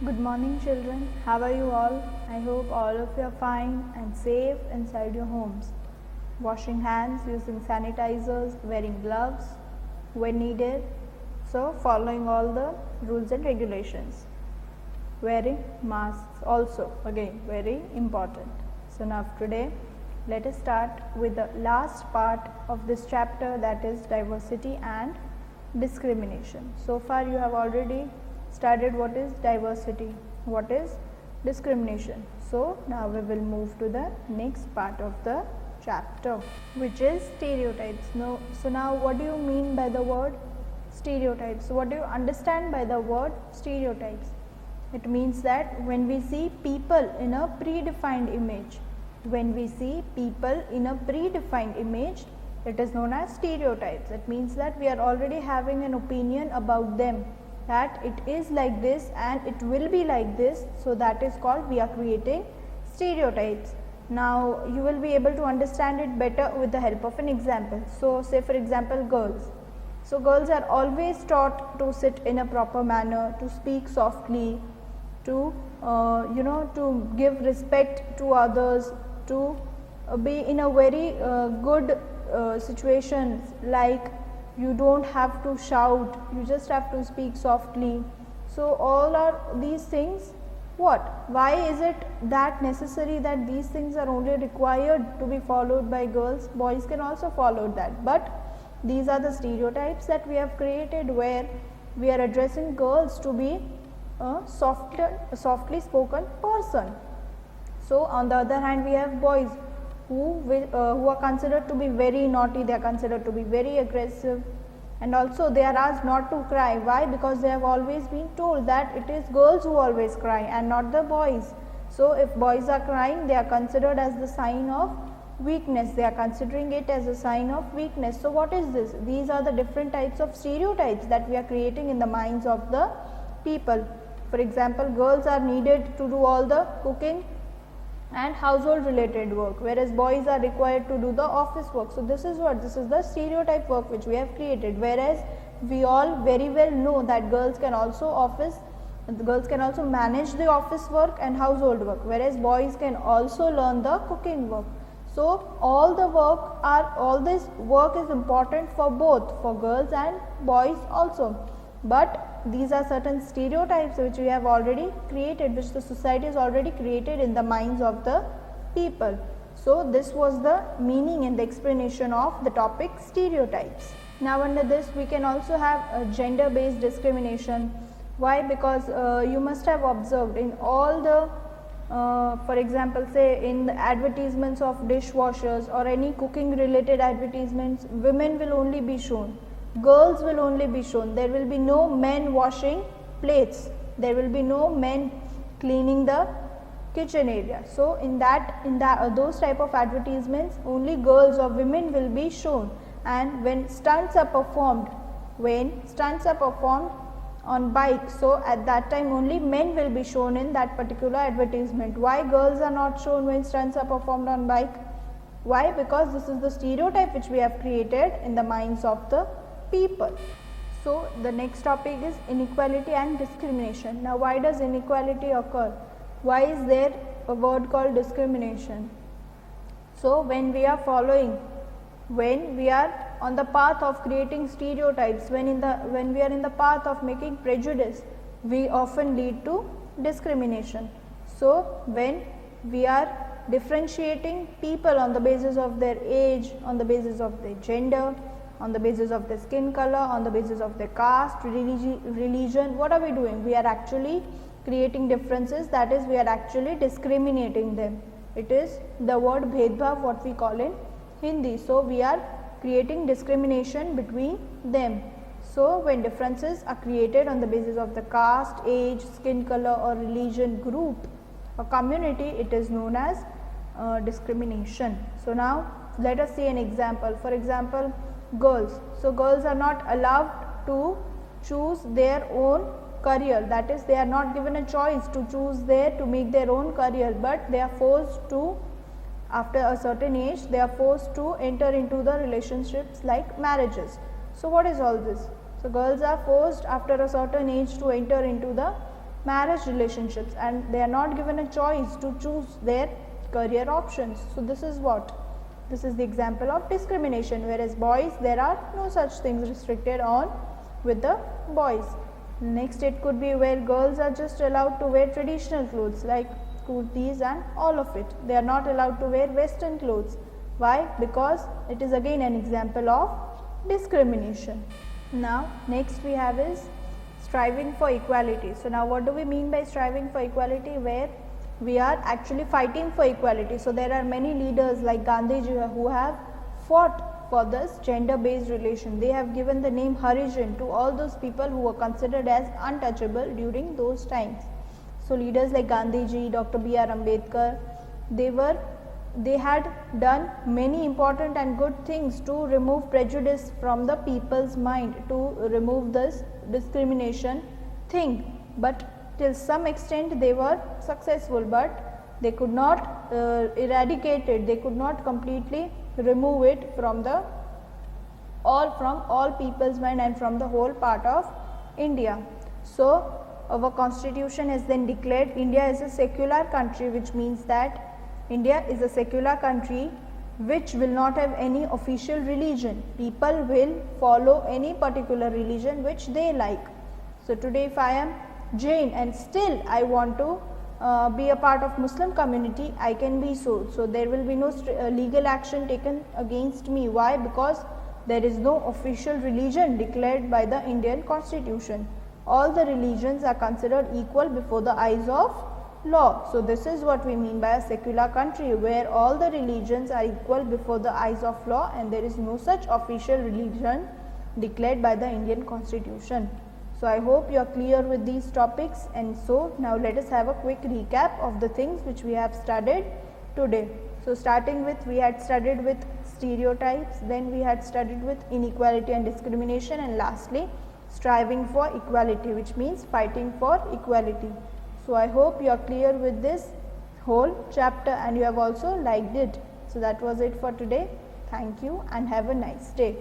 Good morning, children. How are you all? I hope all of you are fine and safe inside your homes. Washing hands, using sanitizers, wearing gloves when needed. So, following all the rules and regulations. Wearing masks also, again, very important. So, now today, let us start with the last part of this chapter, that is diversity and discrimination. So far, you have already studied what is diversity, what is discrimination. So now we will move to the next part of the chapter, which is stereotypes. So now what do you mean by the word stereotypes? So what do you understand by the word stereotypes? It means that when we see people in a predefined image, it is known as stereotypes. It means that we are already having an opinion about them, that it is like this and it will be like this. So that is called, we are creating stereotypes. Now you will be able to understand it better with the help of an example. So say for example girls. So girls are always taught to sit in a proper manner, to speak softly, to to give respect to others, to be in a very good situation, like you don't have to shout, you just have to speak softly. So all are these things, what? Why is it that necessary that these things are only required to be followed by girls? Boys can also follow that, but these are the stereotypes that we have created, where we are addressing girls to be a softly spoken person. So on the other hand, we have boys who are considered to be very naughty, they are considered to be very aggressive, and also they are asked not to cry. Why? Because they have always been told that it is girls who always cry and not the boys. So if boys are crying, they are considered as the sign of weakness, they are considering it as a sign of weakness. So what is this? These are the different types of stereotypes that we are creating in the minds of the people. For example, girls are needed to do all the cooking and household related work, whereas boys are required to do the office work. So this is what? This is the stereotype work which we have created, whereas we all very well know that girls can also manage the office work and household work, whereas boys can also learn the cooking work. So all this work is important for both, for girls and boys also. But these are certain stereotypes which we have already created, which the society has already created in the minds of the people. So this was the meaning and the explanation of the topic stereotypes. Now under this we can also have gender based discrimination. Why? Because you must have observed in all the for example, say in the advertisements of dishwashers or any cooking related advertisements, women will only be shown, girls will only be shown. There will be no men washing plates, there will be no men cleaning the kitchen area. So in those type of advertisements, only girls or women will be shown. And when stunts are performed on bike, so at that time only men will be shown in that particular advertisement. Why girls are not shown when stunts are performed on bike? Why? Because this is the stereotype which we have created in the minds of the people. So the next topic is inequality and discrimination. Now why does inequality occur? Why is there a word called discrimination? So when we are on the path of creating stereotypes, when we are in the path of making prejudice, we often lead to discrimination. So when we are differentiating people on the basis of their age, on the basis of their gender, on the basis of their skin color, on the basis of their caste, religion, what are we doing? We are actually creating differences, that is, we are actually discriminating them. It is the word bhedbhav, what we call in Hindi. So we are creating discrimination between them. So when differences are created on the basis of the caste, age, skin color or religion group or community, it is known as discrimination. So now let us see an example. For example, girls. So girls are not allowed to choose their own career, that is, they are not given a choice to make their own career, but they are forced to, after a certain age, they are forced to enter into the relationships like marriages. So what is all this? So girls are forced after a certain age to enter into the marriage relationships, and they are not given a choice to choose their career options. So this is what? This is the example of discrimination, whereas boys, there are no such things restricted on with the boys. Next, it could be where girls are just allowed to wear traditional clothes like kurtis and all of it. They are not allowed to wear western clothes. Why? Because it is again an example of discrimination. Now, next we have is striving for equality. So now what do we mean by striving for equality? Where we are actually fighting for equality. So there are many leaders like Gandhiji who have fought for this gender based relation. They have given the name Harijan to all those people who were considered as untouchable during those times. So leaders like Gandhiji, Dr. B.R. Ambedkar, they had done many important and good things to remove prejudice from the people's mind, to remove this discrimination thing. But till some extent they were successful, but they could not eradicate it, they could not completely remove it from all people's mind and from the whole part of India. So our constitution has then declared India is a secular country, which means that India is a secular country which will not have any official religion. People will follow any particular religion which they like. So today if I am Jain and still I want to be a part of Muslim community, I can be so. So there will be no legal action taken against me. Why? Because there is no official religion declared by the Indian Constitution. All the religions are considered equal before the eyes of law. So this is what we mean by a secular country, where all the religions are equal before the eyes of law and there is no such official religion declared by the Indian Constitution. So I hope you are clear with these topics, and so now let us have a quick recap of the things which we have studied today. So starting with, we had studied with stereotypes, then we had studied with inequality and discrimination, and lastly striving for equality, which means fighting for equality. So I hope you are clear with this whole chapter and you have also liked it. So that was it for today. Thank you and have a nice day.